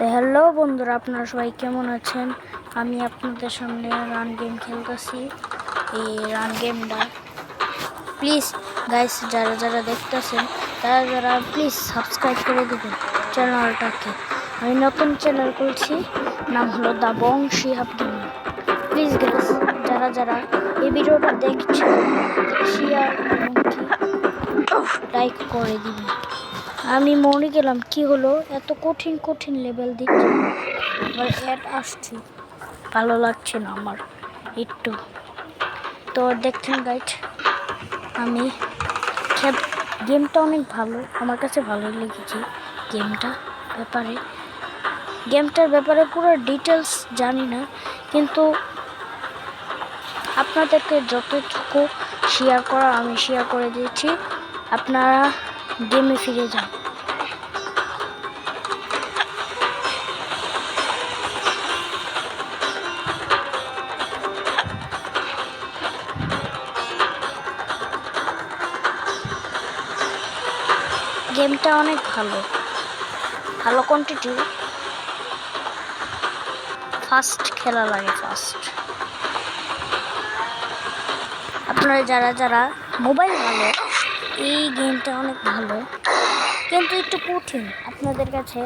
তো হ্যালো বন্ধুরা, আপনারা সবাই কেমন আছেন? আমি আপনাদের সামনে রান গেম খেলতেছি। এই রান গেমটা প্লিজ গাইস, যারা যারা দেখতেছেন তারা প্লিজ সাবস্ক্রাইব করে দেবেন চ্যানেলটাকে। আমি নতুন চ্যানেল খুলছি, নাম হলো the Bong Shihab gaming. Please guys, যারা যারা এই ভিডিওটা দেখছেন শেয়ার এমনকি লাইক করে দিবেন। আমি মরে গেলাম, কি হলো? এত কঠিন কঠিন লেভেল দিচ্ছে, আবার অ্যাড আসছে, ভালো লাগছে না আমার একটু। তো দেখছেন গাইড, আমি গেমটা অনেক ভালো, আমার কাছে ভালোই লেগেছে গেমটার ব্যাপারে পুরো ডিটেলস জানি না, কিন্তু আপনাদেরকে যতটুকু শেয়ার করা আমি শেয়ার করে দিয়েছি। আপনারা গেমে ফিরে যান। গেমটা অনেক ভালো কোয়ান্টিটি, ফাস্ট খেলা লাগে ফাস্ট। আপনারা যারা যারা মোবাইল ভালো, এই গেমটা অনেক ভালো, কিন্তু একটু কঠিন আপনাদের কাছে।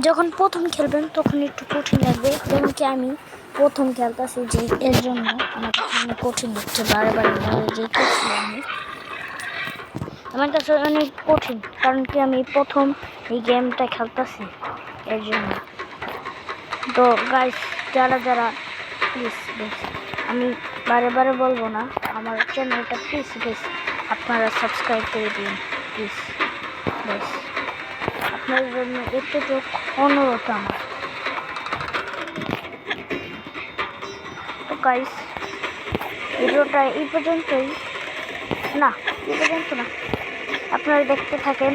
যখন প্রথম খেলবেন তখন একটু কঠিন লাগবে, যেমন কি আমি প্রথম খেলতেছি, যে এর জন্য আমার কাছে অনেক কঠিন হচ্ছে, বারে বারে মরে যেতেছি আমি। আমার কাছে অনেক কঠিন, কারণ কি আমি প্রথম এই গেমটা খেলতেছি এর জন্য। তো গাইস, যারা যারা প্লিজ আমি বারে বারে বলবো না, আমার চ্যানেলটা প্লিজ আপনারা সাবস্ক্রাইব করে দিন প্লিজ। আপনার জন্য এতটুকু অনুরোধ আমার। তো গাইস, ভিডিওটা এই পর্যন্তই না, আপনারা দেখতে থাকেন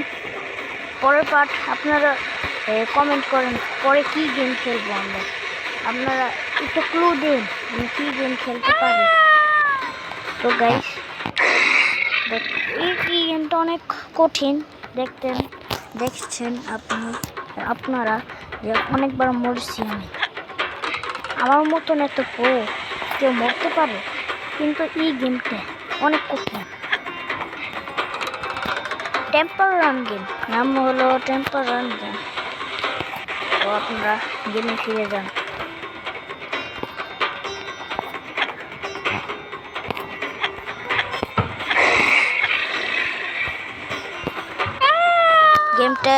পরের পার্ট। আপনারা কমেন্ট করেন পরে কি গেম খেলবো আমরা, আপনারা একটু ক্লু দিন আমি কি গেম খেলতে পারি। তো গাইস, এই গেমটা অনেক কঠিন, দেখছেন আপনারা যে অনেকবার মরছি আমি। আমার মতন এত কেউ মরতে পারে, কিন্তু এই গেমটা অনেক কঠিন। টেম্পল রান গেম, নাম হলো টেম্পল রান গেম। তো আপনারা গেমে ফিরে যান। গেমটা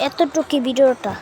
এতটুকু ভিডিওটা